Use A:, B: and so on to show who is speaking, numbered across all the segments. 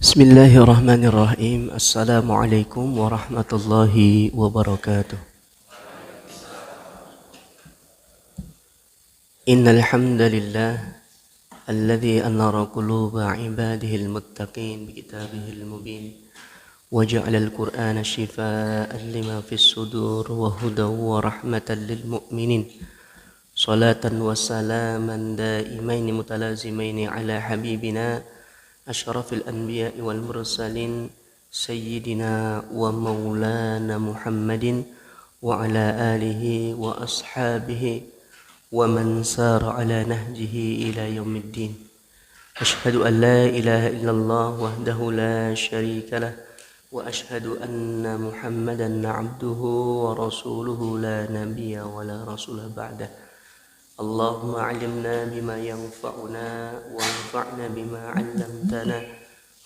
A: Bismillahirrahmanirrahim. Assalamualaikum warahmatullahi wabarakatuh. Innal hamdalillah alladzi anara quluba ibadihi almuttaqin bi kitabihil mubin wa ja'ala al-Qur'ana shifaa'an lima fis sudur wa hudan wa rahmatan lil mu'minin. Salatan wa salaman daimaini mutalazimaini ala habibina أشرف الأنبياء والمرسلين سيدنا ومولانا محمد وعلى آله وأصحابه ومن سار على نهجه إلى يوم الدين. أشهد أن لا إله إلا الله وحده لا شريك له وأشهد أن محمدا عبده ورسوله لا نبي ولا رسول بعده. اللهم علمنا بما ينفعنا وانفعنا بما علمتنا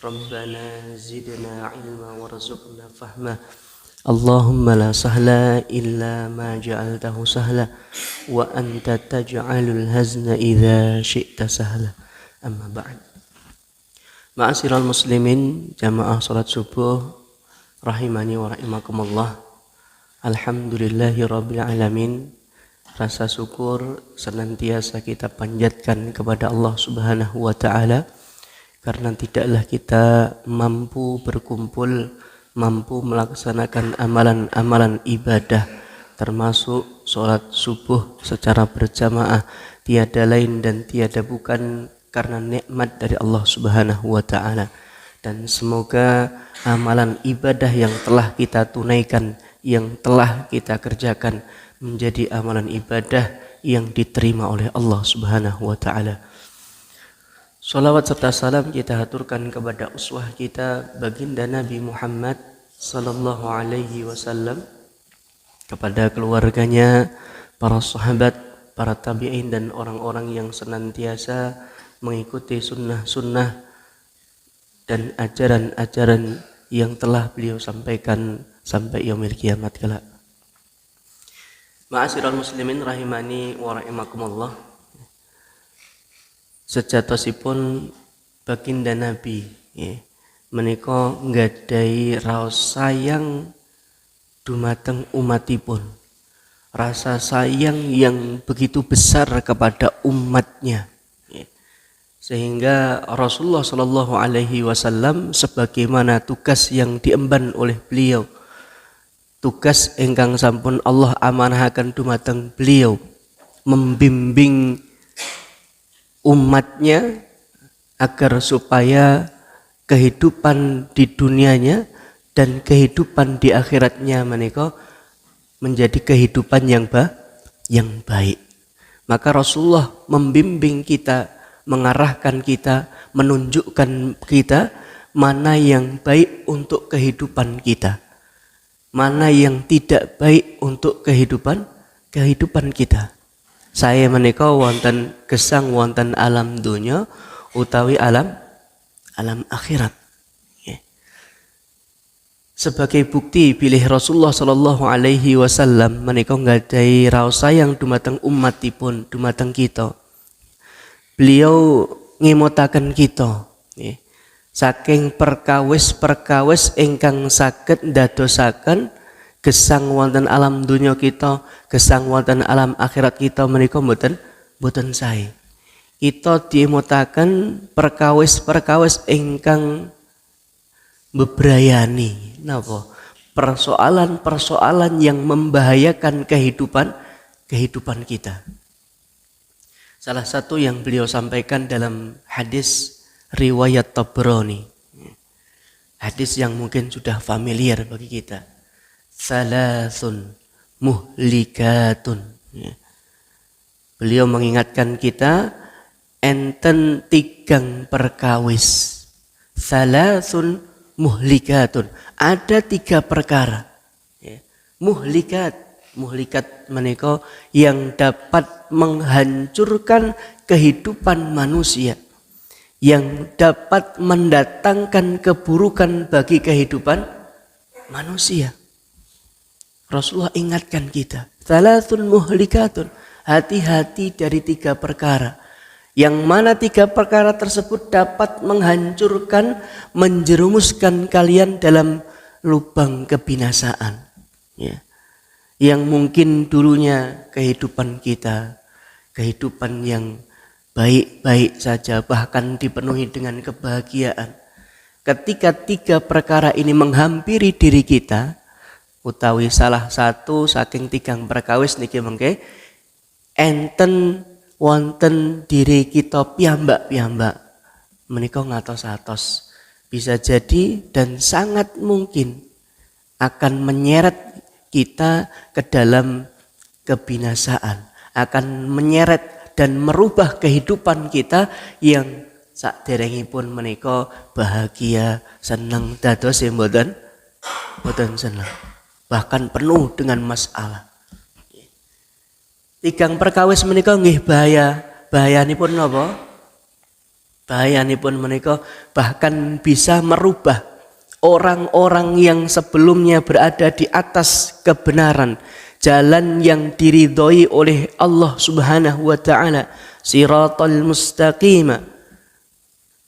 A: ربنا زدنا علما وارزقنا فهما اللهم لا سهل إلا ما جعلته سهلا وأنت تجعل الهزن إذا شئت سهلا أما بعد. Ma'asyiral muslimin, jamaah salat subuh rahimani wa rahimakumullah. Alhamdulillahi rabbil alamin. Rasa syukur senantiasa kita panjatkan kepada Allah Subhanahu wa ta'ala, karena tidaklah kita mampu berkumpul, mampu melaksanakan amalan-amalan ibadah termasuk sholat subuh secara berjamaah, tiada lain dan tiada bukan karena nikmat dari Allah Subhanahu wa ta'ala. Dan semoga amalan ibadah yang telah kita tunaikan, yang telah kita kerjakan menjadi amalan ibadah yang diterima oleh Allah Subhanahu wa ta'ala. Salawat serta salam kita haturkan kepada uswah kita baginda Nabi Muhammad sallallahu alaihi wasallam, kepada keluarganya, para sahabat, para tabi'in dan orang-orang yang senantiasa mengikuti sunnah-sunnah dan ajaran-ajaran yang telah beliau sampaikan sampai yaumil kiamat kelak. Ma'asyiral muslimin rahimani wa rahimakumullah. Sejatosipun baginda Nabi menika nggadahi raos sayang dumateng umatipun, rasa sayang yang begitu besar kepada umatnya, sehingga Rasulullah Shallallahu Alaihi Wasallam sebagaimana tugas yang diemban oleh beliau, tugas ingkang sampun Allah amanahaken dumateng beliau, membimbing umatnya agar supaya kehidupan di dunianya dan kehidupan di akhiratnya menika menjadi kehidupan yang baik. Maka Rasulullah membimbing kita, mengarahkan kita, menunjukkan kita mana yang baik untuk kehidupan kita, mana yang tidak baik untuk kehidupan kita. Saya menika wonten gesang wonten alam dunya utawi alam akhirat. Sebagai bukti bilih Rasulullah sallallahu alaihi wasallam menika nggadahi raos sayang dumateng umatipun, dumateng kita. Beliau ngemotaken kita saking perkawis-perkawis ingkang saged ndadosaken gesang wonten alam dunya kita, gesang wonten alam akhirat kita menika mboten sae. Kita diemotaken perkawis-perkawis ingkang bebrayani napa? Persoalan-persoalan yang membahayakan kehidupan kita. Salah satu yang beliau sampaikan dalam hadis riwayat Tabrani, hadis yang mungkin sudah familiar bagi kita. Salasun muhlikatun. Beliau mengingatkan kita enten tigang perkawis. Salasun muhlikatun. Ada 3 perkara. Muhlikat menika yang dapat menghancurkan kehidupan manusia, yang dapat mendatangkan keburukan bagi kehidupan manusia. Rasulullah ingatkan kita, salasun muhlikatun, hati-hati dari 3 perkara Yang mana 3 perkara tersebut dapat menghancurkan, menjerumuskan kalian dalam lubang kebinasaan. Ya. Yang mungkin dulunya kehidupan kita, kehidupan yang baik-baik saja, bahkan dipenuhi dengan kebahagiaan. Ketika 3 perkara ini menghampiri diri kita, utawi salah satu saking 3 perkawis niki mengke enten wonten diri kita piyambak-piyambak menika ngatos-atos, bisa jadi dan sangat mungkin akan menyeret kita ke dalam kebinasaan, akan menyeret dan merubah kehidupan kita yang saderengipun menika bahagia, senang, dados mboten senang, bahkan penuh dengan masalah. 3 perkawis menika nggih bahayanipun napa? Bahayanipun menika bahkan bisa merubah orang-orang yang sebelumnya berada di atas kebenaran, jalan yang diridhoi oleh Allah Subhanahu wa taala, siratal mustaqim,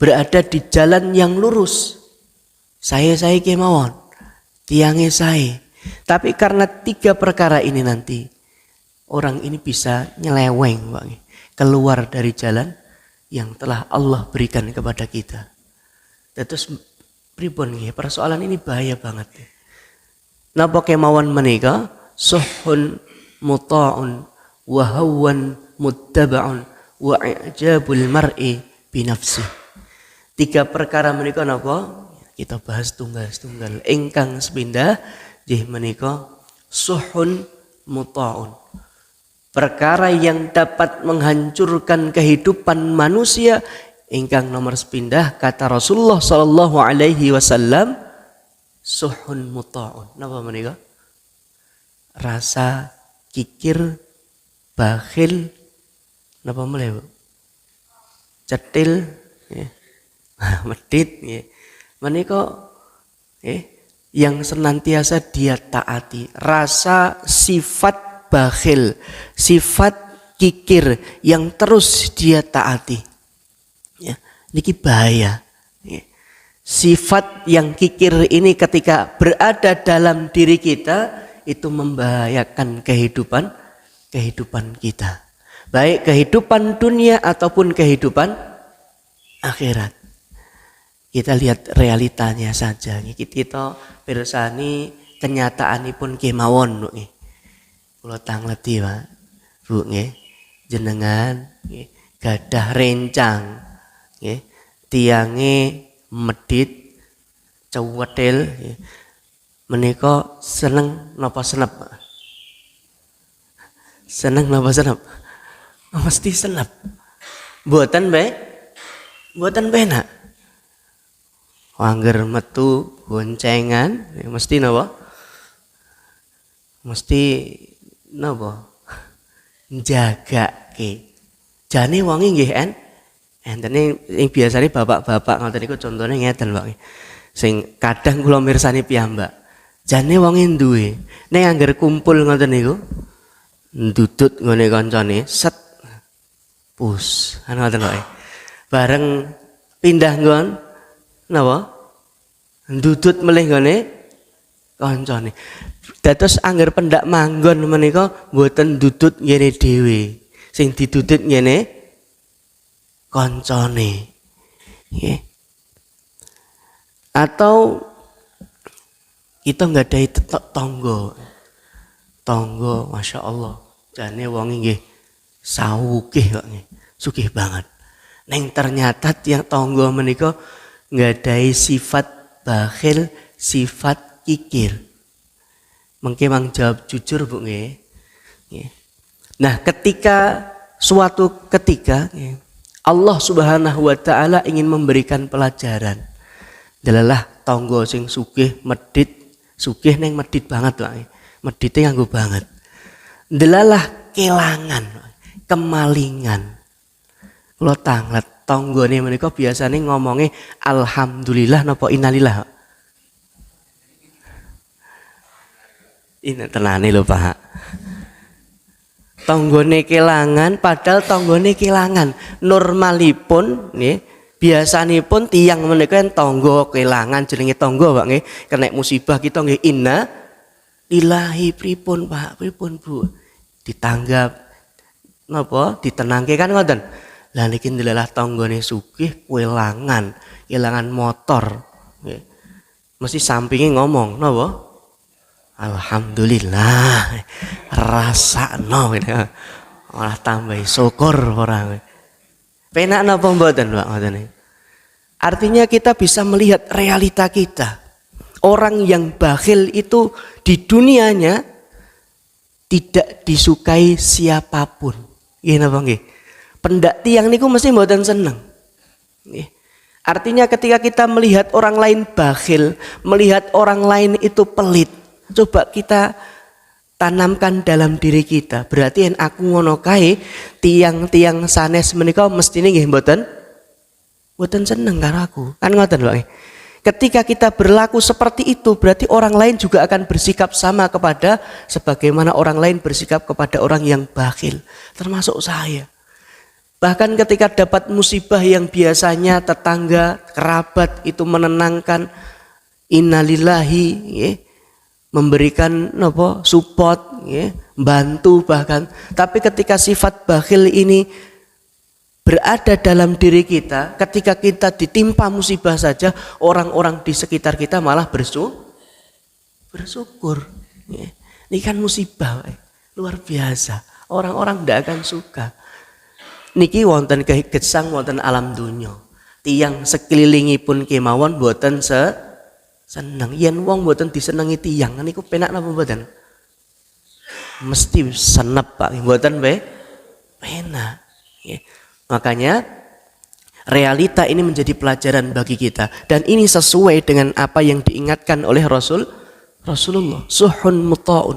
A: berada di jalan yang lurus. Saya kemawon, tiange saya. Tapi karena 3 perkara ini nanti orang ini bisa nyeleweng, keluar dari jalan yang telah Allah berikan kepada kita. Terus pripun nggih, persoalan ini bahaya banget. Napa kemawon menika suhun muta'un wa hawan muttaba'un wa i'jabul mar'i bi nafsi. 3 perkara menika napa? Kita bahas tunggal-tunggal. Ingkang sepindah nggih menika suhun muta'un. Perkara yang dapat menghancurkan kehidupan manusia. Ingkang nomor sepindah kata Rasulullah sallallahu alaihi wasallam suhun muta'un. Napa menika? Rasa kikir, bakhil, napa meneh, Bu? Cetil, ya. Medit, ya. Menika yang senantiasa dia taati. Rasa sifat bakhil, sifat kikir yang terus dia taati. Ya, niki bahaya. Ya. Sifat yang kikir ini ketika berada dalam diri kita itu membahayakan kehidupan kita. Baik kehidupan dunia ataupun kehidupan akhirat. Kita lihat realitanya saja. Kita pirsani kenyataanipun kemawon nggih. Kula tangleti, Pak. Bu nggih. Jenengan nggih gadah rencang nggih. Tiange medit cuwetil nggih. Menika seneng napa senep? Seneng napa senep? Mesti senep. Mboten penak. Angger metu goncengan mesti napa? Mesti napa? Njagake. Jane wonge nggih entene sing biasane bapak-bapak ngoten niku contone ngeten, Pak. Sing kadang kula mirsani piyambak. Jane wonge duwe. Nek angger kumpul ngoten niku ndudut ngene kancane, set pus. Ngoten kok. Bareng pindah nggon napa? Ndudut melih ngene kancane. Dados angger pendak manggon menika mboten ndudut ngene dhewe. Sing didudut ngene kancane. Nggih. Atau kita nggadahi tonggo, masya Allah. Jane wong nggih sawugih kok nggih, sugih banget. Neng ternyata tiang tonggo menika nggadahi sifat bakhil, sifat kikir. Mengke mang jawab jujur, Bu nggih. Nah, suatu ketika Allah Subhanahu wa taala ingin memberikan pelajaran. Delalah tonggo sing sugih medit. Sugih neng medit banget, Pak. Medite nganggo banget. Delalah kelangan, kemalingan. Kula tanglet tonggone menika biasane ngomongnya alhamdulillah napa innalillah. Ini tenane lho, Pak. Tonggone kelangan padahal tonggone kelangan. Normalipun nggih biasanipun tiyang menika tangga kelangan jenenge tangga Pak nggih. Kena musibah kita nggih inna lillahi pripun Pak, pripun Bu. Ditanggap napa ditenangke kan ngoten. Lah niki ndelalah tanggane sugih kelangan motor nggih. Mesti sampinge ngomong napa? Alhamdulillah rasakno gitu. Malah tambah syukur orang. Penak napa mboten Pak ngoten. Artinya kita bisa melihat realita kita. Orang yang bakhil itu di dunianya tidak disukai siapapun. Nggih napa nggih? Pendak tiyang niku mesti mboten seneng. Nggih. Artinya ketika kita melihat orang lain bakhil, melihat orang lain itu pelit, coba kita tanamkan dalam diri kita. Berarti yen aku ngono kae, tiang-tiang sanes menika mestine nggih mboten seneng karo aku. Kan ngoten, Pak. Ketika kita berlaku seperti itu, berarti orang lain juga akan bersikap sama kepada sebagaimana orang lain bersikap kepada orang yang bakhil, termasuk saya. Bahkan ketika dapat musibah yang biasanya tetangga, kerabat itu menenangkan, innalillahi, ya, memberikan support, ya, bantu bahkan. Tapi ketika sifat bakhil ini berada dalam diri kita, ketika kita ditimpa musibah saja, orang-orang di sekitar kita malah bersyukur. Ya. Ini kan musibah, luar biasa. Orang-orang tidak akan suka. Niki wonten gesang wonten alam dunya. Tiyang sekelilingipun kemawon boten seneng. Yen wong boten disenengi tiyang niku penak napa mboten? Mesti senep Pak, mboten penak. Makanya realita ini menjadi pelajaran bagi kita dan ini sesuai dengan apa yang diingatkan oleh Rasulullah. Suhun muta'un.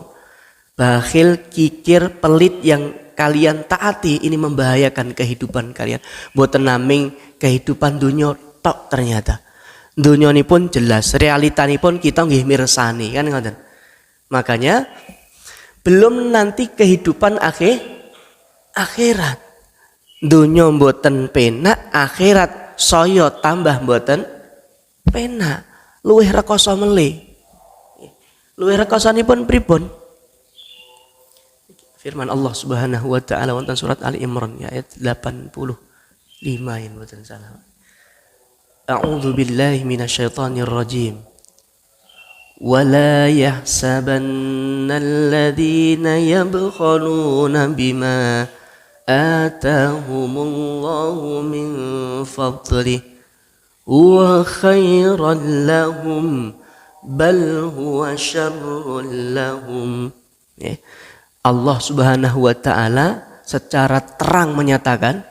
A: Bakhil, kikir, pelit yang kalian taati ini membahayakan kehidupan kalian. Mboten naming kehidupan dunia tok ternyata. Dunia ini pun jelas, realita ini pun kita nggih mirsani kan ngoten. Makanya belum nanti kehidupan akhirat. Dunia mboten penak, akhirat saya tambah mboten penak. Luwih rekoso melih. Luwih rekosanipun pripun? Firman Allah Subhanahu wa taala wonten surat Ali Imran ayat 85 yen mboten salah. A'udzu billahi minasyaitonir rajim. Wa la yahsabanna alladhina yabkhaluna bima atahumullahu min fadlihi huwa khairan lahum bal huwa syarrun lahum. Allah Subhanahu wa taala secara terang menyatakan,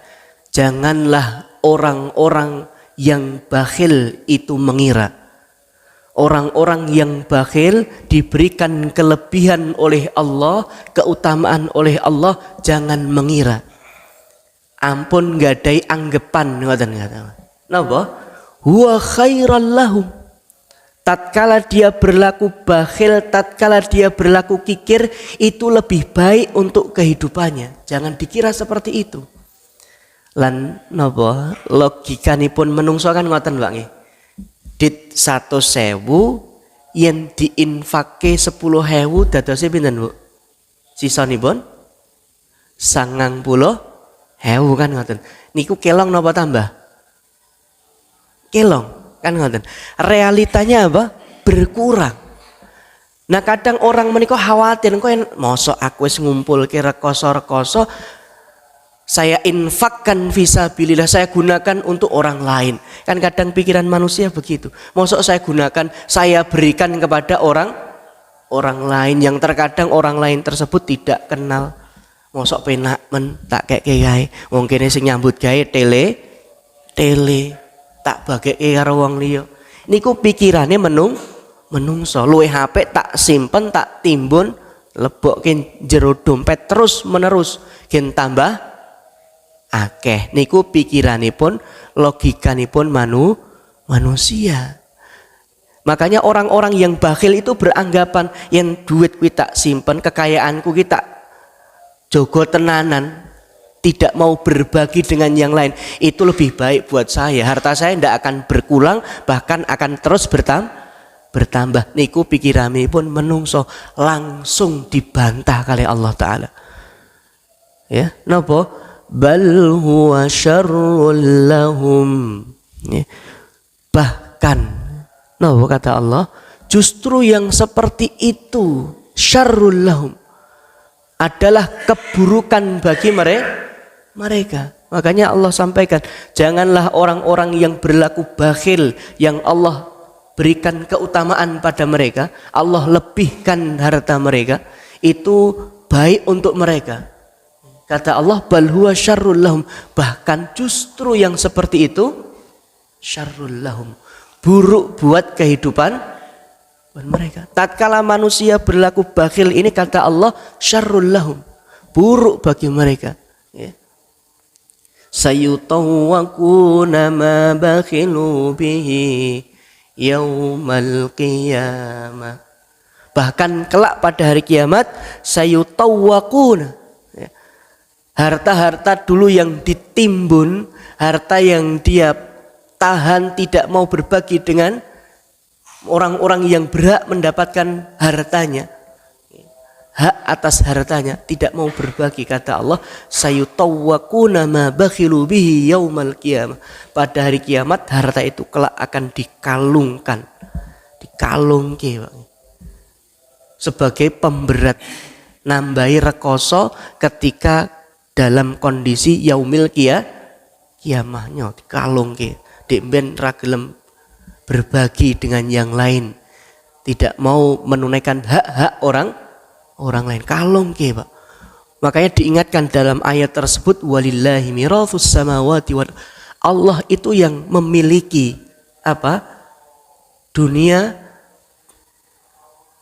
A: janganlah orang-orang yang bakhil itu mengira. Orang-orang yang bakhil diberikan kelebihan oleh Allah, keutamaan oleh Allah, jangan mengira. Ampun gadai anggepan ngoten kata. Napa? Huwa khairal lahum. Tatkala dia berlaku bakhil, tatkala dia berlaku kikir, itu lebih baik untuk kehidupannya. Jangan dikira seperti itu. Lan napa logikanipun menungso kan ngoten Pak nggih. Dit 100.000 yen diinfakke 10.000 dadose pinten Bu? Sisanipun 90.000 kan ngoten. Niku kelong napa tambah? Kelong. Kan ngoten. Realitanya apa? Berkurang. Nah kadang orang menika khawatir kok mosok aku wis ngumpulke rekoso-rekoso saya infakkan fisabilillah, saya gunakan untuk orang lain. Kan kadang pikiran manusia begitu. Mosok saya gunakan, saya berikan kepada orang lain yang terkadang orang lain tersebut tidak kenal. Mosok penak men tak keke gawe. Wong kene sing nyambut gawe tele tak bageke karo wong liya. Niku pikirane menungso. Luwih apik tak simpen, tak timbun, lebokke jero dompet terus menerus gen tambah akeh. Niku pikiranipun, logikanipun manusia. Makanya orang-orang yang bakhil itu beranggapan yang duit kuwi tak simpen, kekayaanku ki tak jogo tenanan, tidak mau berbagi dengan yang lain, itu lebih baik buat saya. Harta saya tidak akan berkurang, bahkan akan terus bertambah. Niku pikirane pun menungso langsung dibantah kali Allah Ta'ala. Ya, napa? Bal huwa syarrul lahum. Ya. Bahkan, napa kata Allah? Justru yang seperti itu syarrul lahum adalah keburukan bagi mereka. Makanya Allah sampaikan, janganlah orang-orang yang berlaku bakhil yang Allah berikan keutamaan pada mereka, Allah lebihkan harta mereka, itu baik untuk mereka. Kata Allah, bal huwa syarrul lahum, bahkan justru yang seperti itu syarrul lahum, buruk buat kehidupan mereka. Tatkala manusia berlaku bakhil ini, kata Allah, syarrul lahum, buruk bagi mereka. Ya. Sayutawwaquna ma bakhilu bihi yaumal qiyamah. Bahkan kelak pada hari kiamat, sayutawwaquna, ya. Harta-harta dulu yang ditimbun, harta yang dia tahan tidak mau berbagi dengan orang-orang yang berhak mendapatkan hartanya, hak atas hartanya, tidak mau berbagi. Kata Allah, sayutawwaquna ma bakhilu bihi yaumal qiyamah. Pada hari kiamat harta itu kelak akan dikalungkan, sebagai pemberat, nambahi rekoso ketika dalam kondisi yaumil kiamahnya dikalungke. Dek ben ra gelem berbagi dengan yang lain, tidak mau menunaikan hak-hak orang lain, kalungke, Pak. Makanya diingatkan dalam ayat tersebut, walillahi mirathus samawati wal, Allah itu yang memiliki apa? Dunia,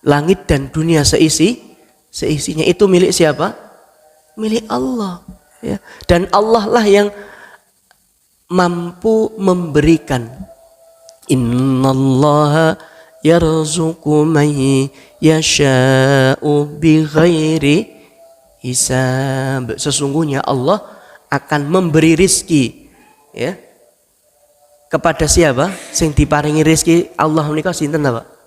A: langit dan dunia seisinya, itu milik siapa? Milik Allah, ya. Dan Allah lah yang mampu memberikan. Innallaha yarzuqu man yasha'u bighairi hisab. Sesungguhnya Allah akan memberi rizki, ya, kepada siapa? Sing diparingi rizki Allah menika sinten, Pak?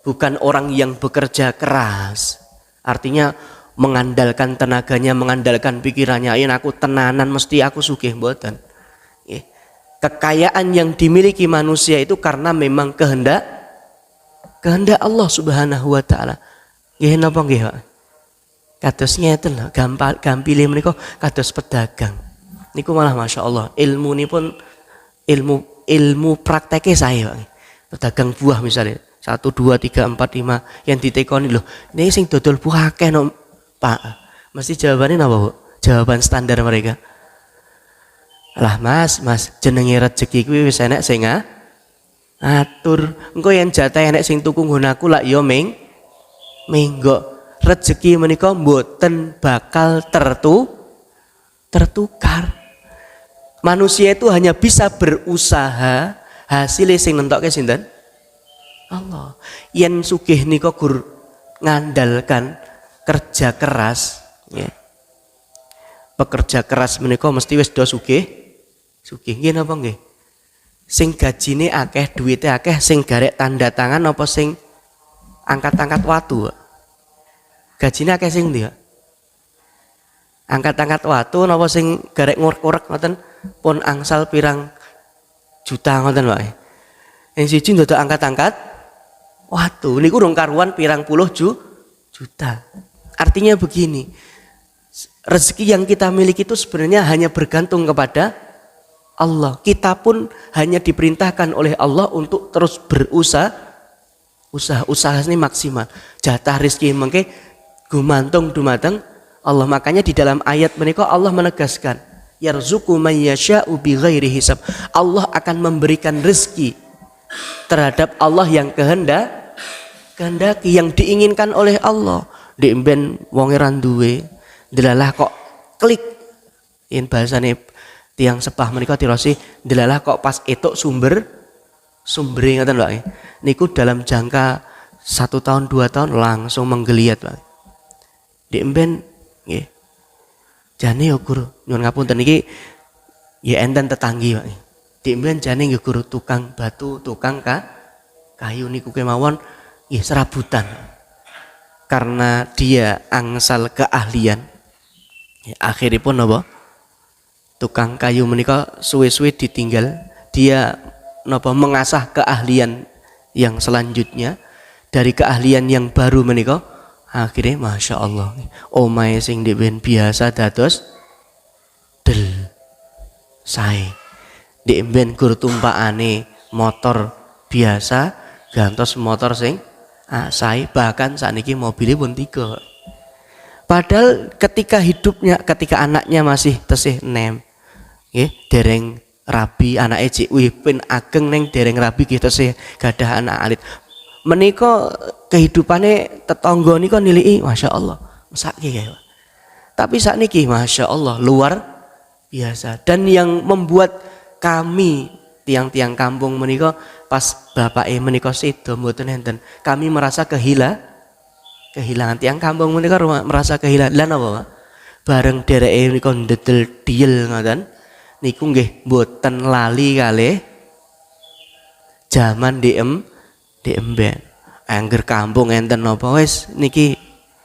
A: Bukan orang yang bekerja keras. Artinya mengandalkan tenaganya, mengandalkan pikirannya, ayen aku tenanan mesti aku sugih, mboten. Kekayaan yang dimiliki manusia itu karena memang kehendak Allah Subhanahu wa taala. Nggih napa nggih, Pak? Kados ngeten lho, gampile menika kados pedagang. Niku malah Masya Allah, ilmunipun ilmu prakteknya saya, Pak. Pedagang buah misalnya 1, 2, 3, 4, 5 yang ditekoni loh. Ini sing dodol buah akeh no, Pak. Mesti jawabannya apa, Bu? Jawaban standar mereka. Lah Mas, jenenge rezeki kuwi wis enek sing ngatur. Engko yen jatah enek sing tuku nggon aku lak ya menggo. Rezeki menika mboten bakal tertukar. Manusia itu hanya bisa berusaha, hasilnya sing nentokke sinten? Allah. Yen sugih nika gur ngandalkan kerja keras, ya. Pekerja keras menika mesti wis do sugih nggih napa nggih? Sing gajine akeh, duwite akeh, sing garek tanda tangan apa sing angkat-angkat watu? Gajine akeh sing ndi, Pak? Angkat-angkat watu napa sing garek ngurek-ngurek ngoten pun angsal pirang juta ngoten, Pak? Yang siji ndodok angkat-angkat watu niku rong karuan pirang puluh juta. Artinya begini, rezeki yang kita miliki itu sebenarnya hanya bergantung kepada Allah. Kita pun hanya diperintahkan oleh Allah untuk terus berusaha, usaha ini maksimal. Jatah rezeki mengke gumantung dumateng Allah. Makanya di dalam ayat menika Allah menegaskan, yarzuqu may yasha'u bighairi hisab. Allah akan memberikan rezeki terhadap Allah yang kehendaki, yang diinginkan oleh Allah. Dek ben wonge ra duwe, delalah kok klik. Yen bahasane tiyang sepah menika tirosi, delalah kok pas etuk sumbere ngoten lho. Niku dalam jangka 1 tahun 2 tahun langsung menggeliat, Pak. Dek ben Nggih. Jane ya guru nyuwun ngapunten iki ya enten tetanggi Pak. Dik mben jane nggih guru tukang batu, tukang kayu niku kemawon nggih serabutan. Karena dia angsal keahlian. Ya, akhiripun napa? Tukang kayu menika suwe-suwe ditinggal, dia napa mengasah keahlian yang selanjutnya. Dari keahlian yang baru menika akhirnya Masya Allah omahe sing dhewe biasa dados del sae ndek ben gur tumpakane motor biasa gantos motor sing sae, bahkan sakniki mobilnya pun 3. Padahal ketika anaknya masih tesih enem nggih dereng rabi, anake cik pin ageng neng dereng rabi nggih tesih gadah anak alit. Menika kehidupane tetangga nika niliki Masya Allah mesake ya. Tapi sakniki Masya Allah luar biasa. Dan yang membuat kami tiang-tiang kampung menika pas bapake menika sedo mboten enten, kami merasa kehilangan. Tiang kampung menika merasa kehilangan. Lan apa Pak? Bareng dereke menika ndedel diel ngoten niku nggih mboten lali kalih jaman diemben. Angger kampung enten napa wis niki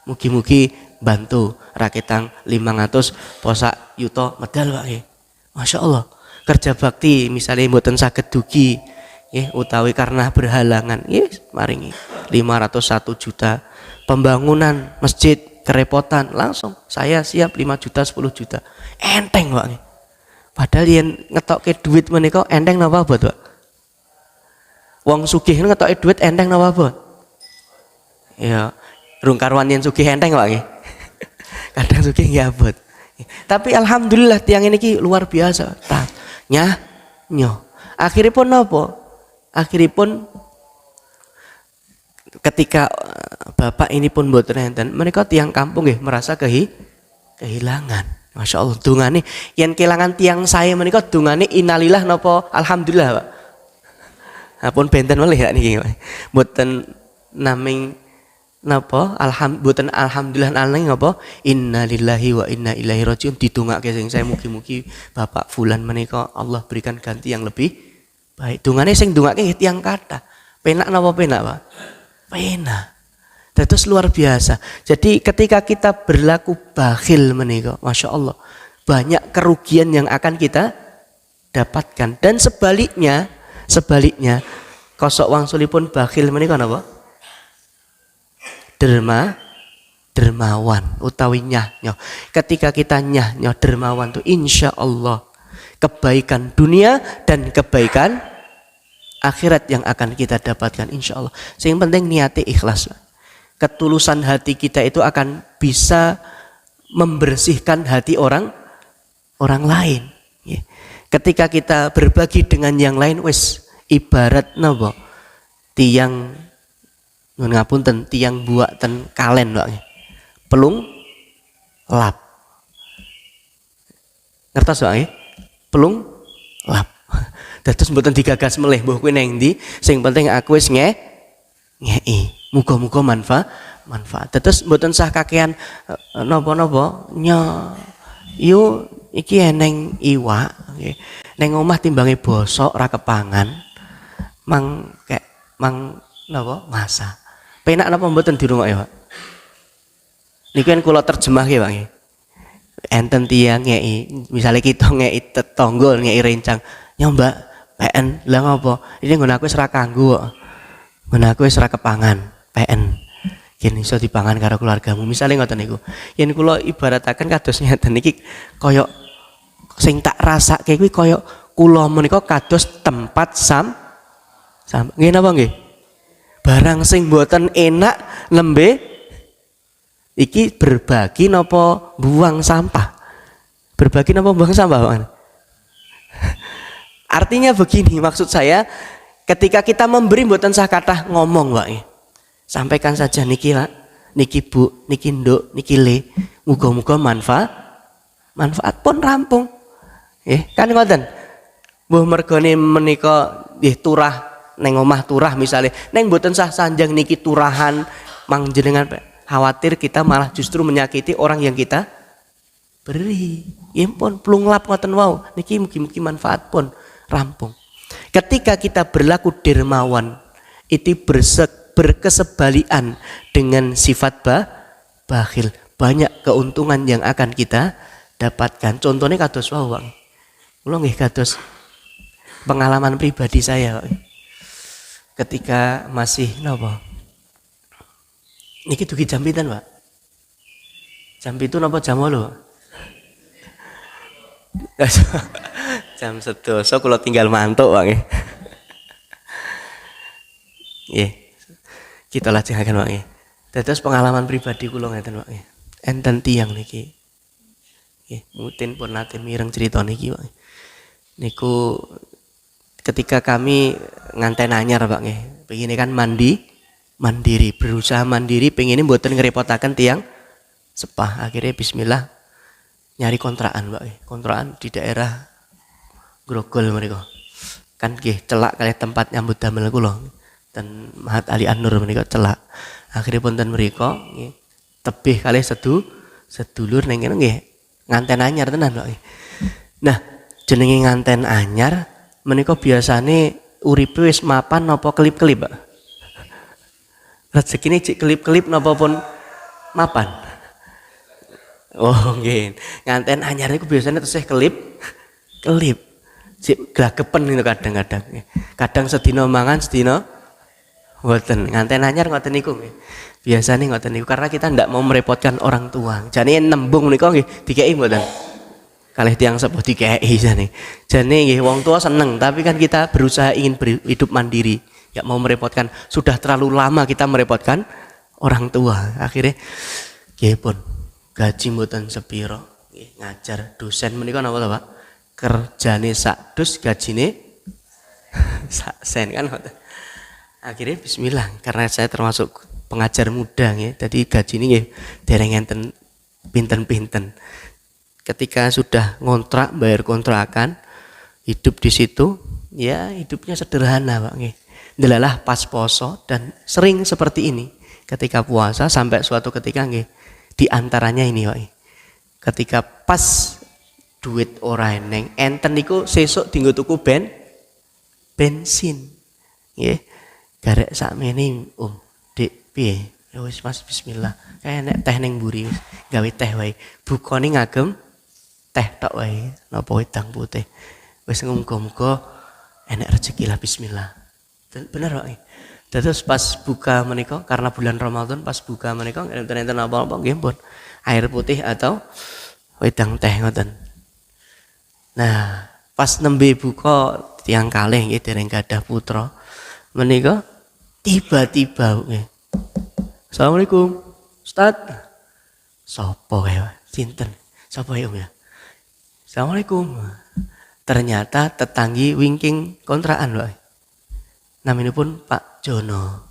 A: mugi-mugi bantu raketang 500 posak yuto medal Pak nggih. Masya Allah. Kerja bakti misalnya mboten saged dugi utawi karena berhalangan maringi 501 juta. Pembangunan masjid kerepotan langsung saya siap 5 juta 10 juta. Enteng Pak nggih. Padahal yen ngetokke duit menika enteng napa abot Pak? Wong sugih ngetokke duit enteng napa abot? Ya, rung karuan yen sugih enteng Pak nggih. Kadang sugih nggih abot. Tapi alhamdulillah tiang ini ki luar biasa. Nyoh. Akhiripun napa? Akhiripun ketika bapak ini pun mboten enten, mereka tiang kampung nggih merasa kehilangan. Masya Allah, dungane yang kehilangan tiang saya menika dungane innalillah napa alhamdulillah Pak. Apun benten malih ya niki. Mboten naming napa mboten alhamdulillah nang napa innalillahi wa inna ilaihi rajiun didongake sing saya mugi-mugi Bapak fulan menika Allah berikan ganti yang lebih baik. Dungane sing dongake tiang kathah. Penak napa penak Pak? Penak. Terus luar biasa. Jadi ketika kita berlaku bakhil menika, Masya Allah, banyak kerugian yang akan kita dapatkan. Dan sebaliknya, kosok wangsulipun bakhil menika napa? Dermawan utawi nyah. Ketika kita nyah dermawan tuh insya Allah kebaikan dunia dan kebaikan akhirat yang akan kita dapatkan insya Allah. Yang penting niati ikhlas. Ketulusan hati kita itu akan bisa membersihkan hati orang lain. Ketika kita berbagi dengan yang lain, wis ibarat napa? Tiang ngapunten tiang buatan kalen Pak. Pelung lap. Ngertos Pak? Pelung lap. Dados mboten digagas melih mbuh kuwi nang ndi, sing penting aku wis ngei. Muga-muga manfaat. Terus mboten sah kakean napa-napa yo iki eneng iwak nggih. Ning omah timbange bosok ra kepangan. Mang napa masa. Penak napa mboten di rumah ya, Pak? Niki kan kula terjemahke, Pak nggih. Enten tiyang ngei, misale kita ngei tetangga ngei rencang. Ya Mbak, PN lha ngopo? Ini nggon aku wis ra kanggo kok. Nggon aku wis ra kepangan. PN yen iso dipangan karo keluargamu. Misale ngoten niku. Yen kula ibarataken kados ngeten niki kaya sing tak rasake kuwi kaya kula menika kados tempat nggih napa nggih? Barang sing mboten enak lembe iki berbagi napa buang sampah? Berbagi napa buang sampah, Pak? Artinya begini, maksud saya ketika kita memberi mboten sah kathah ngomong, Pak. Sampaikan saja niki Pak, niki Bu, niki Nduk, niki Le. Muga-muga manfaat pun rampung. Kan ngoten. Mbuh mergane menika nggih turah neng omah turah misale. Neng mboten sah sanjang niki turahan mang jenengan khawatir kita malah justru menyakiti orang yang kita beri. Ya pun plunglap ngoten wau niki mugi-mugi manfaat pun rampung. Ketika kita berlaku dermawan itu berkesebalian dengan sifat bakhil, banyak keuntungan yang akan kita dapatkan. Contohnya kados wau, Bang. Kula nggih kados pengalaman pribadi saya, Bang. Ketika masih napa? Niki dugi jam pinten, Pak? Jam 7 napa jam 8? Jam 11 kula tinggal mantuk, Pak nggih. Nggih. Kita lajengaken, Pak nggih. Dados pengalaman pribadi kula ngeten, Pak nggih. Enten tiyang niki. Nggih, mutin pun nate mireng crita niki, Pak. Niku ketika kami nganten anyar, Pak nggih. Pengine kan mandiri, berusaha mandiri, pengine mboten ngrepotaken tiyang sepah. Akhirnya bismillah nyari kontrakan, Pak. Kontrakan di daerah Grogol mereka. Kan nggih celak kali tempat nyambut damel kula. Dan Mahat Ali An-Nur menika celak. Akhirnya ponten mriko nggih tebih kali sedulur ning kene nggih nganten anyar tenan, Pak. Nah, jenenge nganten anyar menika biasane uripe wis mapan napa kelip-kelip, Pak? Rezekine cek kelip-kelip napa pun mapan? Oh nggih, nganten anyar niku biasanya tesih kelip. Cek glagepen niku kadang-kadang. Kadang sedina mangan, sedina mboten. Nganten anyar ngoten niku nggih. Biasane ngoten niku karena kita ndak mau merepotkan orang tua. Jane nembung niku nggih dikeki mboten. Kalih tiyang sepuh dikeki jane. Jane nggih wong tua seneng, tapi kan kita berusaha ingin hidup mandiri. Ya mau merepotkan, sudah terlalu lama kita merepotkan orang tua. Akhirnya nggih pun gaji mboten sepiro, nggih ngajar dosen menika napa to, Pak? Kerjane sak dus gajine sak sen kan. Akhirnya bismillah karena saya termasuk pengajar muda nggih, dadi gajine nggih dereng enten pinten-pinten. Ketika sudah ngontrak, bayar kontrakan, hidup di situ, ya hidupnya sederhana, Pak nggih. Delalah pas poso dan sering seperti ini. Ketika puasa sampai suatu ketika nggih di antaranya ini, Pak. Ketika pas duit ora eneng, enten niku sesuk dienggo tuku bensin. Nggih. Garek sakmene, Dik, piye? Ya wis Mas bismillah. Kayak nek teh ning mburi wis gawe teh wae. Bukane ngagem teh tok wae, napa wedang putih. Wis muga-muga enek rezeki lah bismillah. Bener Pak. Terus pas buka menika karena bulan Ramadan pas buka menika enten apa-apa nggih pun air putih atau wedang teh ngoten. Nah, pas nembe buka tiyang kalih nggih dereng gadah putra. Menika tiba-tiba nggih. Assalamualaikum. Ustaz. Sopo ya? Sinten? Sopo ya? Assalamualaikum. Ternyata tetanggi wingking kontrakan, Pak. Namanya pun Pak Jono.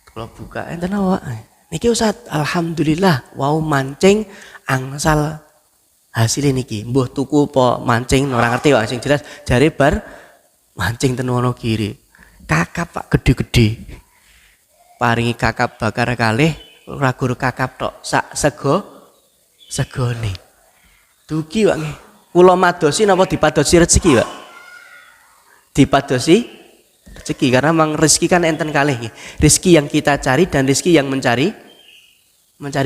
A: Kalau buka enten awak. Niki Ustaz, alhamdulillah wau mancing angsal hasilnya niki. Mbuh tuku apa mancing ora ngerti Pak, sing jelas jare bar mancing ten Wonogiri. Kakap Pak gede-gede. Paringi kakap bakar kalih, ora gur kakap tok, sak segone. Dugi Pak nggih. Kula madosi napa dipadosi rezeki, Pak? Dipadosi rezeki karena memang rezeki kan enten kalih nggih. Rezeki yang kita cari dan rezeki yang mencari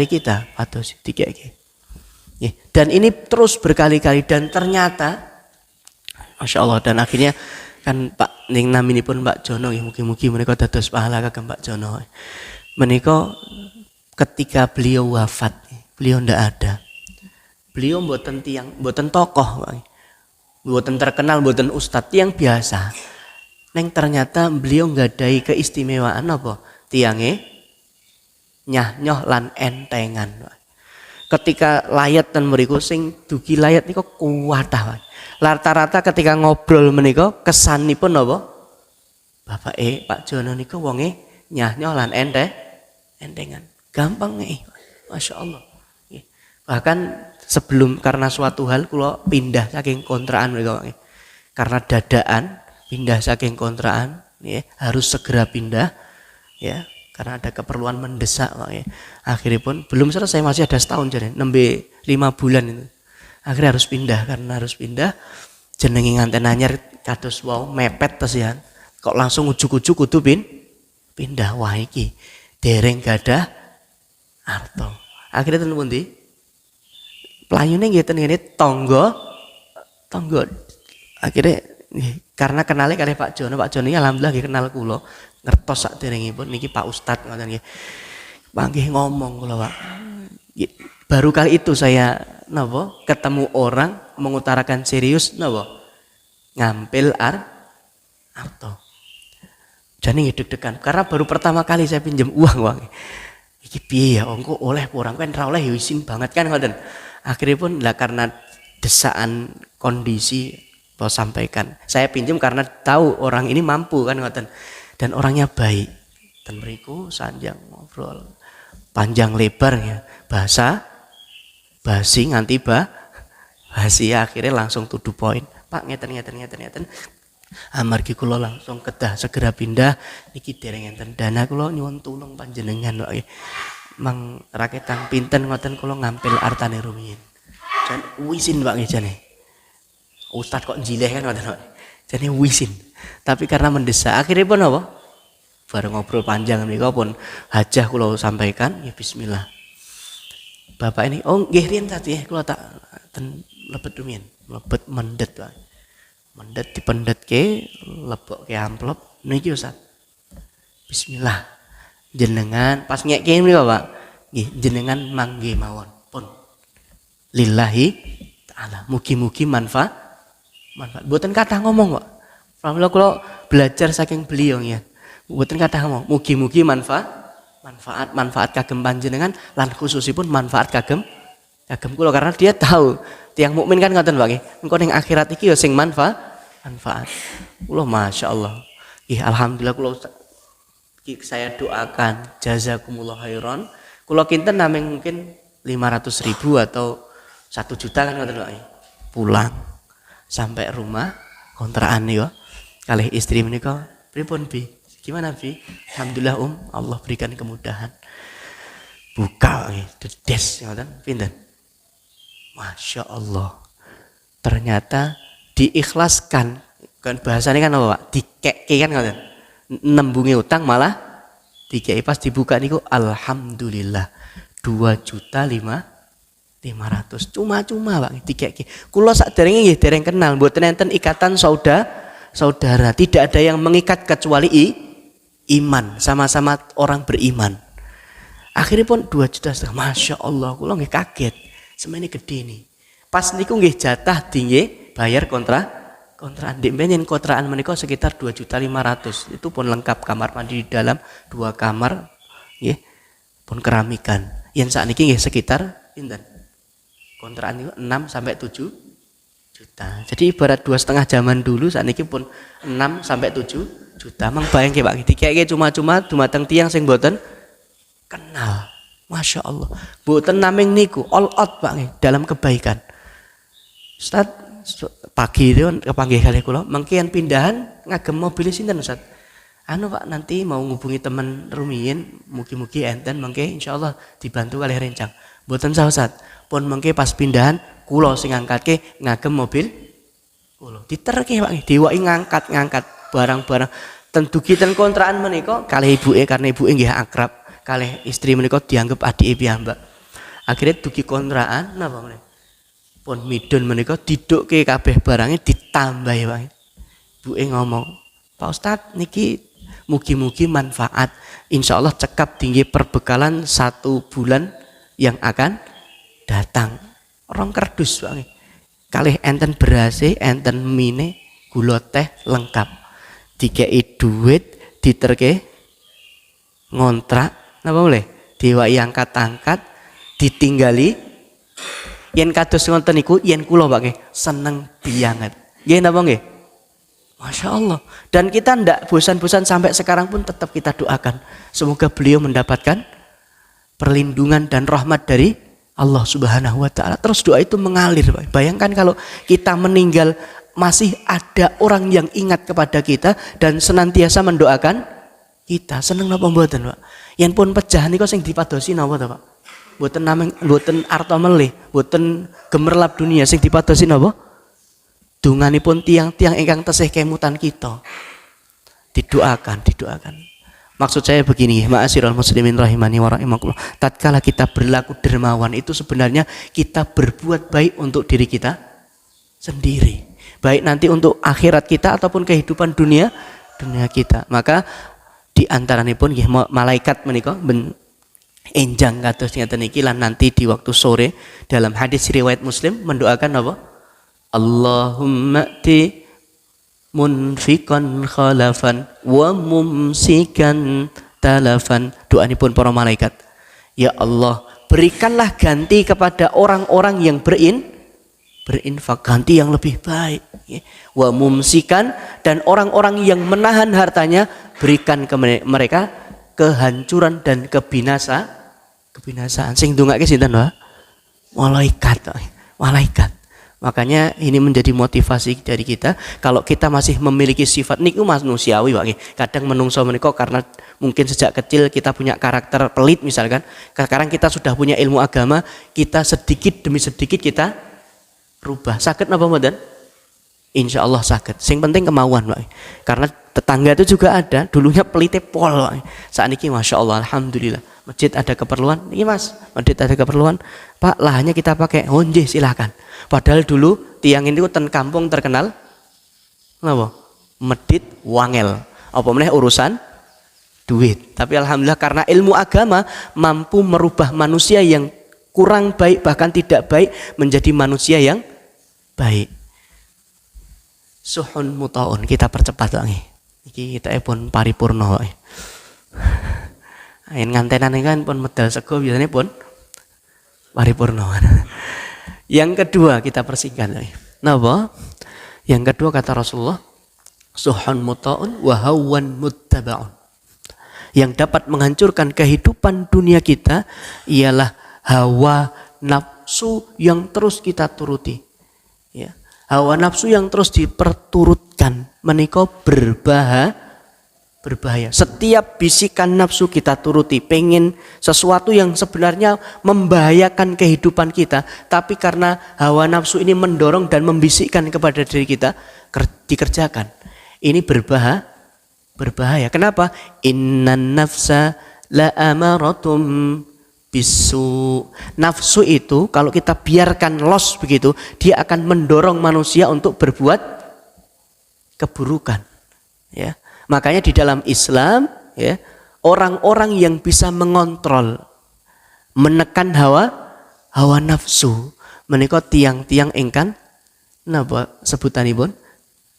A: kita padosi dikeki. Nggih. Dan ini terus berkali-kali dan ternyata Masya Allah dan akhirnya kan Pak ning naminipun Pak Jono nggih mugi-mugi menika dados pahala kagem Pak Jono. Menika ketika beliau wafat, beliau ndak ada. Beliau mboten tokoh, Pak. Mboten terkenal, mboten ustadz yang biasa. Neng ternyata beliau nggadai keistimewaan apa? Tiange nyah-nyoh lan entengan. Ketika layat dan mriku sing dugi layat niku kuwatah, Pak. Rata-rata ketika ngobrol menika kesanipun apa? Bapak Pak Jono niku wonge nyah-nyoh lan entengan. Gampang nih. Masya Allah. Bahkan sebelum karena suatu hal kula pindah saking kontrakan mereka karena dadaan pindah saking kontrakan ya, harus segera pindah ya karena ada keperluan mendesak Pak ya. Akhirnya pun belum selesai, masih ada setahun jadi nembe 5 bulan itu. Akhirnya harus pindah, karena harus pindah jenenge nganten anyar kados wau mepet tes ya. Kok langsung ujuk-ujuk kudu pindah. Wah iki dereng gadah arto. Akhirnya ten pundi? Playune nggih ten ngene tangga. Akhirnya karena kenalnya kali Pak Jono ini alhamdulillah nggih kenal kula. Ngertos saderengipun niki Pak Ustadz ngoten nggih. Panggih ngomong kula Pak. Baru kali itu saya ketemu orang mengutarakan serius ngampil arto. Jadi deg-degan karena baru pertama kali saya pinjam uang. Iki piye ya engko oleh kurang kan ra oleh ya isin banget kan ngoten. Akhirnya pun lah karena desaan kondisi sampaikan. Saya pinjam karena tahu orang ini mampu kan ngoten. Dan orangnya baik. Dan mriku sanjang ngobrol panjang lebar ya. Bahasa basi nganti basi akhirnya langsung to the point. Pak ngeten. Amargi kula langsung kedah segera pindah niki dereng enten dana kula nyuwun tulung panjenengan kok. Mang raketan pinten ngoten kula ngampil artane rumiyin. Jan wisin Pak nggih jane. Ustadz kok njileh kan ngoten. Jane wisin. Tapi karena mendesak akhirnya pun apa? Bareng ngobrol panjang menika pun hajah kula sampaikan ya bismillah. Bapak ini nggih riyen tadi kula tak lebet rumiyin, lebet mendet Pak. Mendet dipendetke, lebokke amplop niki Ustaz. Bismillah. Jenengan pas ngekke mriku Pak. Nggih, jenengan mangke mawon. Pun. Lillahi taala. Mugi-mugi manfaat. Mboten kathah ngomong kok. Pramila kula belajar saking beliau ya. Mboten kathah ngomong. Mugi-mugi manfaat kagem panjenengan lan khususipun manfaat kagem kula karena dia tahu tiang mukmin kan ngoten Pak nggih. Engko ning akhirat iki ya sing manfaat. Kula masyaallah. Nggih alhamdulillah kula saya doakan jazakumullah khairan. Kula kinten namung mungkin 500.000 atau 1 juta kan ngoten Pak nggih. Pulang sampai rumah kontrakan niku kalih istri menika pripun Bi? Gimana Bi? Alhamdulillah Allah berikan kemudahan. Buka nggih dedes ngoten pinten? Masya Allah. Ternyata diikhlaskan. Kan bahasanya kan apa Pak? Dikeke kan ngoten. Nembungi utang malah dikei pas dibuka niku alhamdulillah 2.500.000 cuma-cuma Pak dikeke. Kula sakderenge nggih dereng kenal mboten enten ikatan saudara, tidak ada yang mengikat kecuali iman, sama-sama orang beriman. Akhirnya pun 2,5 juta, Masya Allah, kula nggih kaget. Semene gede nih. Pas niku nggih jatah tinggi bayar kontrakan. Ndek menen kontrakan menika sekitar 2.500.000. Itu pun lengkap kamar mandi di dalam, 2 kamar nggih. Pun keramikan. Yen sakniki nggih sekitar pinten? Kontrakan niku 6 sampai 7 juta. Jadi ibarat 2,5 zaman dulu sakniki pun 6 sampai 7 juta. Mang bayangke Pak, dikeke cuma-cuma dumateng tiyang sing mboten kenal. Masya Allah. Mboten naming niku all out Pak nggih dalam kebaikan. Ustaz pagi itu kepanggih kali kula mengki yen pindahan ngagem mobil sinten Ustaz? Pak nanti mau ngubungi teman rumiyin mugi-mugi enten mengki insyaallah dibantu kali rencang. Mboten sah Ustaz. Pun mengki pas pindahan kula sing ngangkatke ngagem mobil kula. Diterke Pak nggih diwaki ngangkat barang-barang ten dugi ten kontrakan menika kalih ibuke karena ibuke nggih akrab. Kalih istri menika dianggap adike piyambak. Akhirnya dugi kontrakan napa meneh? Pun midun menika didukke kabeh barange ditambahi wae. Ibuke ngomong, "Pak Ustadz niki mugi-mugi manfaat. Insyaallah cekap tinggi perbekalan 1 bulan yang akan datang." Rong kerdus wae. Kalih enten berase, enten mine, gula teh lengkap. Dikei duit diterke ngontrak napa boleh diwaki angkat-angkat ditinggali yen kados ngoten niku yen kula Pak nggih seneng banget nggih napa nggih Masya Allah. Dan kita ndak bosan-bosan sampai sekarang pun tetap kita doakan semoga beliau mendapatkan perlindungan dan rahmat dari Allah Subhanahu wa taala. Terus doa itu mengalir Pak. Bayangkan kalau kita meninggal masih ada orang yang ingat kepada kita dan senantiasa mendoakan kita. Seneng napa mboten Pak? Yen pun pejah niku sing dipadosi napa to, Pak? Mboten arta melih, mboten gemerlap dunia, sing dipadosi napa? Dunganipun tiang-tiang ingkang tesih kemutan kita. Didoakan. Maksud saya begini, ma'asyiral muslimin rahimani wa rahimakumullah. Tatkala kita berlaku dermawan itu sebenarnya kita berbuat baik untuk diri kita sendiri. Baik nanti untuk akhirat kita ataupun kehidupan dunia kita. Maka di antaranipun nggih malaikat menika enjang kados ngeten iki lan nanti di waktu sore dalam hadis riwayat Muslim mendoakan apa? Allahumma ti munfiqan khalafan wa mumsikan talafan. Doanipun para malaikat, ya Allah, berikanlah ganti kepada orang-orang yang berinfak, ganti yang lebih baik, ya. Wa mumsikan, dan orang-orang yang menahan hartanya, berikan ke mereka kehancuran dan kebinasaan. Sing ndongake sinten, Pak? Malaikat. Makanya ini menjadi motivasi dari kita. Kalau kita masih memiliki sifat niku manusiawi, Pak. Kadang menungso menika karena mungkin sejak kecil kita punya karakter pelit misalkan. Sekarang kita sudah punya ilmu agama, kita sedikit demi sedikit kita rubah. Sakit napa mboten? Insya Allah sakit. Sing penting kemauan, Pak. Karena tetangga itu juga ada, dulunya pelite pol, Pak. Saat ini Masya Allah, Alhamdulillah. Masjid ada keperluan, ini Mas, masjid ada keperluan, Pak, lahannya kita pakai, oh nggih silahkan. Padahal dulu tiang ini ten kampung terkenal, apa? Medit wangel, apa meneh urusan duit. Tapi alhamdulillah karena ilmu agama mampu merubah manusia yang kurang baik bahkan tidak baik menjadi manusia yang baik. Suhun mutaun, kita percepat lagi. Iki kita pun paripurna. Ain ngantenan kan pun medal sego biasanya pun paripurna. Yang kedua kita persingkat lagi. Napa? Yang kedua kata Rasulullah, suhun mutaun wa hawan muttabaun. Yang dapat menghancurkan kehidupan dunia kita ialah hawa nafsu yang terus kita turuti. Ya. Hawa nafsu yang terus diperturutkan menika berbahaya. Setiap bisikan nafsu kita turuti, pengen sesuatu yang sebenarnya membahayakan kehidupan kita, tapi karena hawa nafsu ini mendorong dan membisikkan kepada diri kita, dikerjakan. Ini berbahaya. Kenapa? Innan nafsa la amaratum bisu. Nafsu itu kalau kita biarkan los begitu, dia akan mendorong manusia untuk berbuat keburukan. Ya. Makanya di dalam Islam, ya, orang-orang yang bisa mengontrol, menekan hawa nafsu, menika tiang-tiang ingkang napa sebutanipun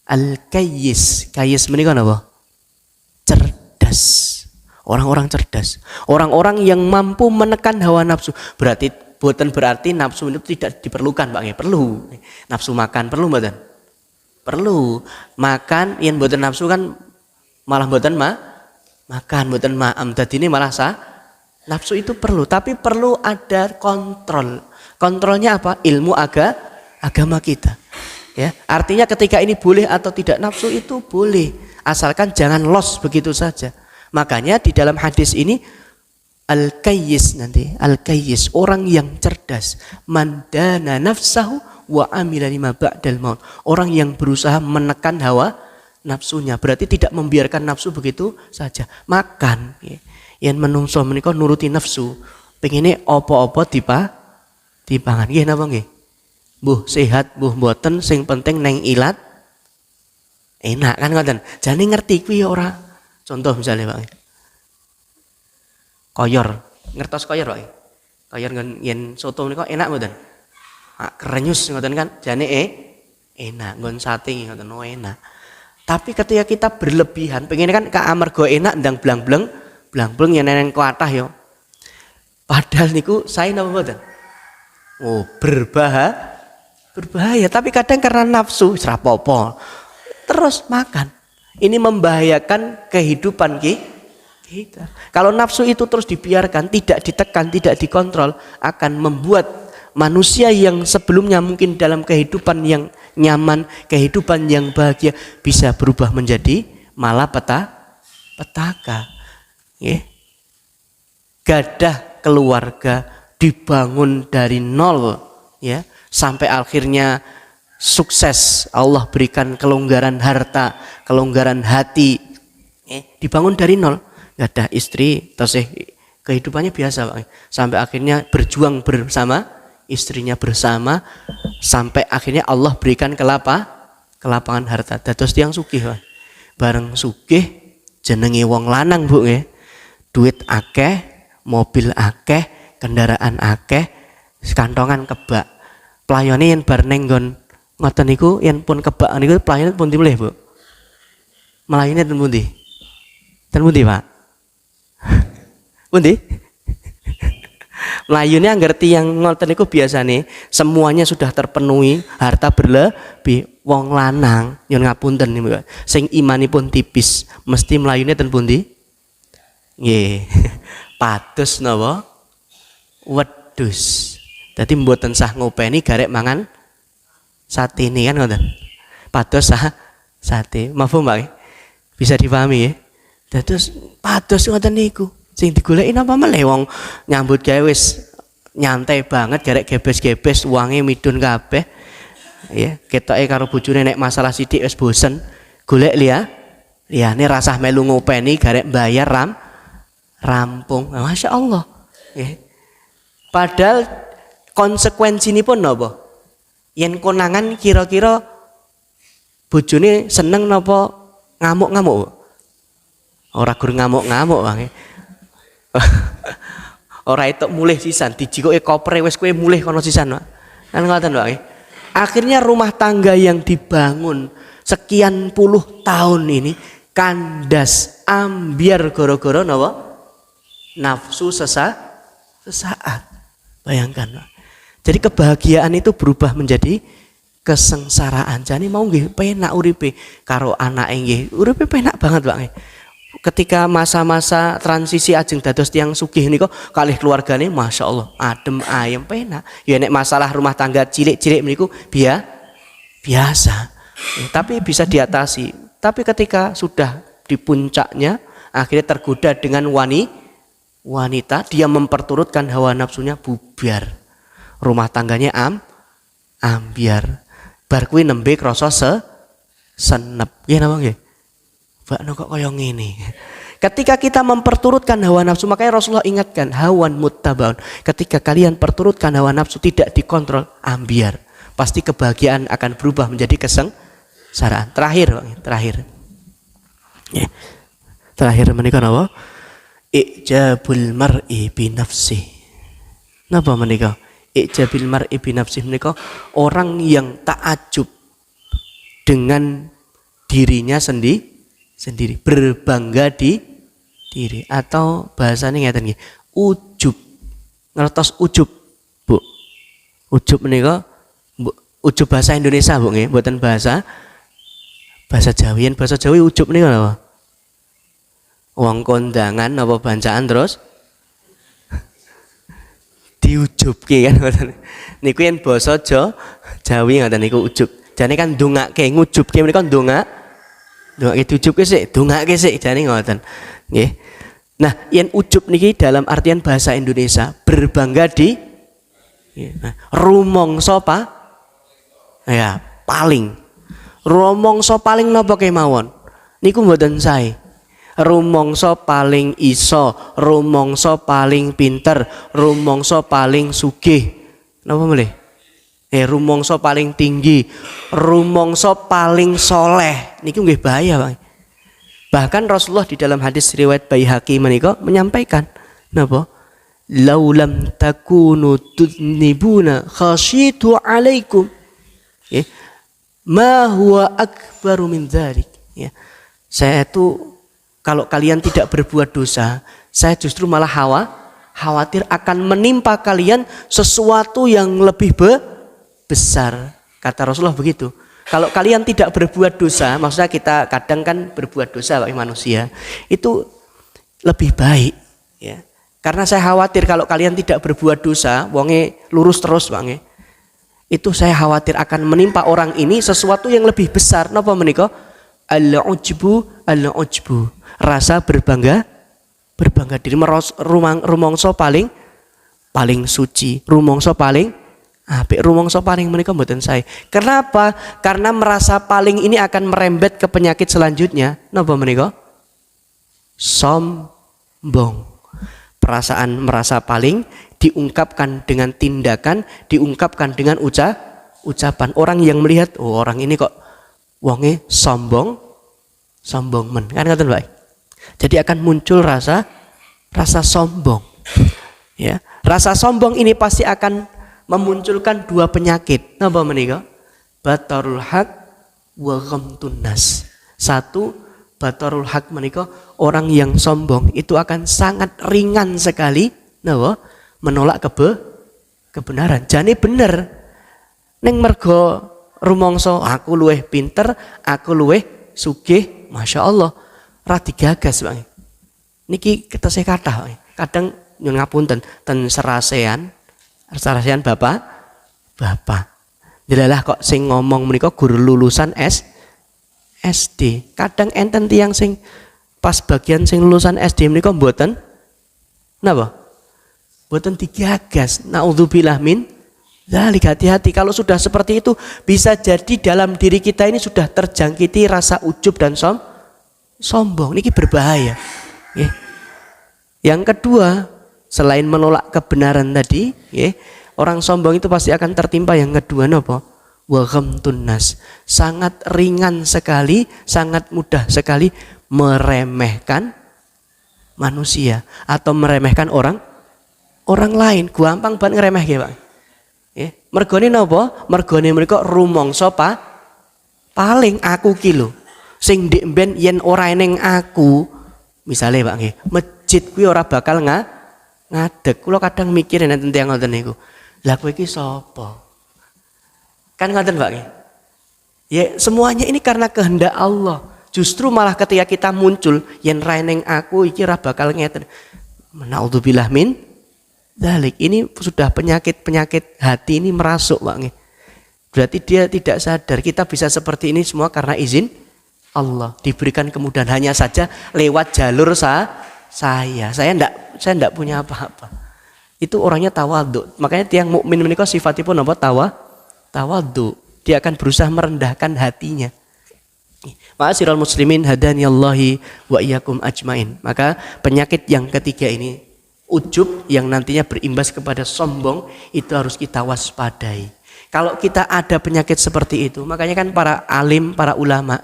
A: al-kayyis. Kayyis menika napa? Cerdas. Orang-orang cerdas. Orang-orang yang mampu menekan hawa nafsu. Berarti nafsu itu tidak diperlukan, Pak. Perlu. Nafsu makan perlu mboten? Perlu. Makan yen mboten nafsu kan malah mboten makan, mboten ma'am. Dadi ini malah nafsu itu perlu, tapi perlu ada kontrol. Kontrolnya apa? Ilmu agama kita. Ya, artinya ketika ini boleh atau tidak nafsu itu boleh, asalkan jangan los begitu saja. Makanya di dalam hadis ini al-kayyis orang yang cerdas, mandana nafsahu wa amila lima ba'dal maut. Orang yang berusaha menekan hawa nafsunya, berarti tidak membiarkan nafsu begitu saja. Makan, yang menungso menika nuruti nafsu, pengine apa-apa dipangan. Nggih napa nggih? Mbuh sehat, mbuh mboten, sing penting neng ilat enak kan ngoten. Jane ngerti kuwi ora. Contoh misalnya Pak. Koyor, ngertos koyor Pak. Koyor yen soto menika enak mboten? Kerenyus ngoten kan, jane enak, nggon sate ngoten enak. Tapi ketika kita berlebihan, pengen kan amarga enak ndang blang-bleng yen neng kuatah yo. Padahal niku saya napa mboten? Oh, berbahaya. Tapi kadang karena nafsu wis rapopo. Terus makan. Ini membahayakan kehidupan kita. Kalau nafsu itu terus dibiarkan, tidak ditekan, tidak dikontrol, akan membuat manusia yang sebelumnya mungkin dalam kehidupan yang nyaman, kehidupan yang bahagia, bisa berubah menjadi malapetaka. gadah keluarga, dibangun dari nol ya, sampai akhirnya sukses, Allah berikan kelonggaran harta, kelonggaran hati, dibangun dari nol, gadah istri, terus kehidupannya biasa Pak, sampai akhirnya berjuang bersama istrinya bersama, sampai akhirnya Allah berikan kelapangan harta, dados tiyang sugih Pak. Bareng sugih jenenge wong lanang Bu nggih, duit akeh, mobil akeh, kendaraan akeh, kantongan kebak. Pelayane yen bar ning nggon ngoten niku yen pun kebak niku pelayane pun dimilih Bu. Melayune ten pundi? Ten pundi Pak? Pundi? Melayune ngerti yang ngoten niku biasane semuanya sudah terpenuhi, harta berlebih. Wong lanang nyun ngapunten niku sing imanipun tipis mesti melayune ten pundi? Nggih. Pados napa? Wedhus. Dadi mboten sah ngopeni garek mangan satene kan ngoten. Pados sah sate. Mafhum Pak? Bisa dipahami ya? Dados pados ngoten niku. Sing digoleki napa meneh wong nyambut gawe wis nyantai banget garek gebes-gebes uange midun kabeh. Ya, ketoke karo bojone nek masalah sithik wis bosen. Golek liyane rasah melu ngopeni garek bayar rampung. Masya Allah. Ya. Padahal konsekuensinipun napa? Yen konangan kira-kira bojone seneng napa ngamuk-ngamuk? Ora gur ngamuk-ngamuk wae. Ora etuk mulih sisan, dijikoke kopre wis kowe mulih kono sisan, Pak. Kan ngoten, Pak. Akhirnya rumah tangga yang dibangun sekian puluh tahun ini kandas ambiar gara-gara napa? Nafsu sesaat. Bayangkan, Pak. Jadi kebahagiaan itu berubah menjadi kesengsaraan. Jane mau nggih penak uripe karo anake nggih. Uripe penak banget, Pak. Ketika masa-masa transisi ajeng dados tiyang sugih nika kalih keluargane Masya Allah adem ayem penak. Ya nek masalah rumah tangga cilik-cilik niku biasa. Tapi bisa diatasi. Tapi ketika sudah di puncaknya akhirnya tergoda dengan wanita, dia memperturutkan hawa nafsunya, bubar. Rumah tangganya ambiar. Bar kuwi nembe krasa senep. Nggih napa nggih? Bakno kok kaya ngene. Ketika kita memperturutkan hawa nafsu, makanya Rasulullah ingatkan hawan muttabaun. Ketika kalian perturutkan hawa nafsu tidak dikontrol, ambiar. Pasti kebahagiaan akan berubah menjadi kesengsaraan. Terakhir. Ya. Terakhir menika napa? Ijabul mar'i bi nafsi. Napa menika? Ijabil mar'i bi nafsi menika orang yang takjub dengan dirinya sendiri, berbangga di diri, atau bahasanya ngeten nggih, ujub. Ngertos ujub, Bu? Ujub menika ujub bahasa Indonesia, Bu nggih, mboten bahasa Jawi. Bahasa Jawi ujub menika napa? Wong kondangan apa bancaan terus diujubke kan ngoten. Niku yen basa Jawi ngoten niku ujub. Jane kan ndongake, ngujubke menika ndongake diujubke sik, ndongake sik jane ngoten. Nggih. Nah, yen ujub niki dalam artian bahasa Indonesia berbangga di rumangsa ya paling. Rumangsa paling napa kemawon? Niku mboten sae. Rumangsa paling iso, rumangsa paling pinter, rumangsa paling sugih. Napa meneh? Rumangsa paling tinggi, rumangsa paling soleh. Niki nggih bahaya, Pak. Bahkan Rasulullah di dalam hadis riwayat Baihaqi menika menyampaikan napa? Laulam takunu tudnibuna khasyitu alaikum. Ma huwa akbaru min dzalik. Ya. Saya itu kalau kalian tidak berbuat dosa, saya justru malah khawatir akan menimpa kalian sesuatu yang lebih besar. Kata Rasulullah begitu. Kalau kalian tidak berbuat dosa, maksudnya kita kadang kan berbuat dosa bagi manusia, itu lebih baik. Ya. Karena saya khawatir kalau kalian tidak berbuat dosa, wonge lurus terus bange. Itu saya khawatir akan menimpa orang ini sesuatu yang lebih besar. Napa menika? Al-ujbu. Rasa berbangga Berbangga diri, rumangsa paling suci, rumangsa paling apik, rumangsa paling menika mboten sae. Kenapa? Karena merasa paling ini akan merembet ke penyakit selanjutnya. Napa menika? Sombong. Perasaan merasa paling diungkapkan dengan tindakan, diungkapkan dengan ucapan. Orang yang melihat, oh orang ini kok wonge sombong men. Kan ngoten, Pak? Jadi akan muncul rasa sombong. Ya, rasa sombong ini pasti akan memunculkan dua penyakit. Napa menika? Batarul haq wa ghamtun nas. Satu, batarul haq menika orang yang sombong itu akan sangat ringan sekali napa menolak kebenaran. Jane bener. Ning mergo rumangsa aku luwih pinter, aku luwih sugih, Masya Allah, ra digagas, Bang. Niki ketesih kathah, kadang nyun ngapunten ten serasean bapak. Delalah kok sing ngomong menika guru lulusan SD. Kadang enten tiyang sing pas bagian sing lulusan SD menika mboten napa? Mboten digagas. Naudzubillah min dzalik. Hati-hati kalau sudah seperti itu, bisa jadi dalam diri kita ini sudah terjangkiti rasa ujub dan sombong. Niki berbahaya. Yang kedua, selain menolak kebenaran tadi, orang sombong itu pasti akan tertimpa yang kedua napa? Wa ghamtun nas. Sangat ringan sekali, sangat mudah sekali meremehkan manusia atau meremehkan orang lain. Gampang banget ngremehke, Pak. Mergone napa? Mergone mereka rumangsa paling aku ki lho. Sing ndek mben yen ora eneng aku, misale Pak nggih, masjid kuwi ora bakal ngadeg. Kula kadang mikir nek tiyang ngoten niku. Lah kowe iki sapa? Kan ngoten Pak nggih. Ya semuanya ini karena kehendak Allah. Justru malah ketika kita muncul yen ra eneng aku iki ora bakal ngeten. Naudzubillah min dzalik. Ini sudah penyakit hati ini merasuk, Pak nggih. Berarti dia tidak sadar kita bisa seperti ini semua karena izin Allah, diberikan kemudahan, hanya saja lewat jalur saya enggak punya apa-apa. Itu orangnya tawadhu. Makanya tiang mukmin menika sifatipun apa? Tawadhu. Dia akan berusaha merendahkan hatinya. Ma'asyiral muslimin hadaniyallahi wa iyyakum ajmain. Maka penyakit yang ketiga ini, ujub, yang nantinya berimbas kepada sombong, itu harus kita waspadai. Kalau kita ada penyakit seperti itu, makanya kan para alim, para ulama,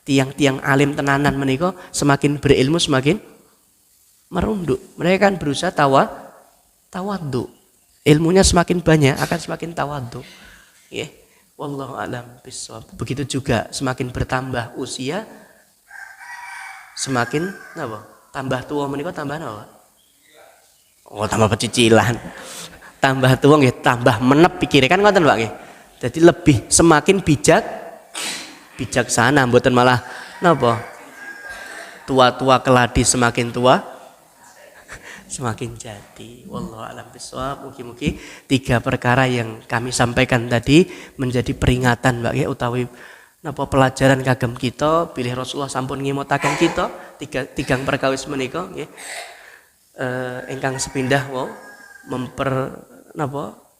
A: tiang-tiang alim tenanan menika semakin berilmu semakin merunduk. Mereka kan berusaha tawadhu. Ilmunya semakin banyak akan semakin tawadhu. Wallahu a'lam bishawab. Begitu juga semakin bertambah usia semakin napa? Tambah tua menika tambah napa? Oh, tambah pecicilan. Tambah tua nggih tambah menep pikire kan ngoten Pak nggih. Jadi lebih semakin bijaksana, mboten malah napa? Tua-tua keladi semakin tua semakin jadi. Wallahu a'lam bishawab. Mugi-mugi tiga perkara yang kami sampaikan tadi menjadi peringatan Mbak nggih utawi napa pelajaran kagem kita bilih Rasulullah sampun ngimotaken kita tigang perkawis menika nggih. Ingkang sepindah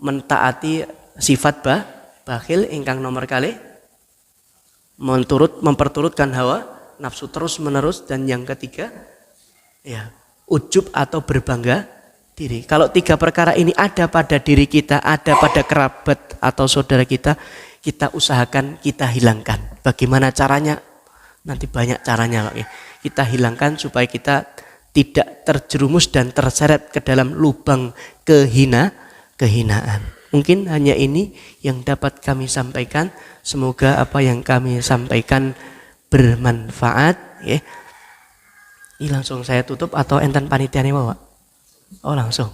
A: mentaati sifat bakhil, ingkang nomor kali memperturutkan hawa nafsu terus menerus, dan yang ketiga ujub atau berbangga diri. Kalau tiga perkara ini ada pada diri kita, ada pada kerabat atau saudara kita, kita usahakan kita hilangkan. Bagaimana caranya? Nanti banyak caranya Pak. Kita hilangkan supaya kita tidak terjerumus dan terseret ke dalam lubang kehinaan. Mungkin hanya ini yang dapat kami sampaikan. Semoga apa yang kami sampaikan bermanfaat. Ini langsung saya tutup atau enten panitiane Pak? Oh langsung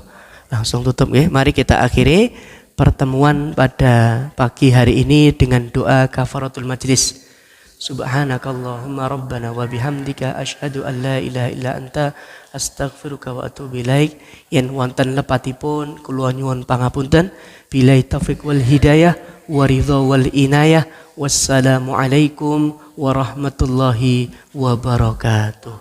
A: tutup ya. Mari kita akhiri pertemuan pada pagi hari ini dengan doa kafaratul majlis. Subhanakallahumma rabbana wa bihamdika asyhadu an la ilaha illa anta astaghfiruka wa atubu ilaik. Yen wonten lepatipun kula nyuwun pangapunten. Billahi taufik wal hidayah wa ridha wal inayah. Wassalamualaikum warahmatullahi wabarakatuh.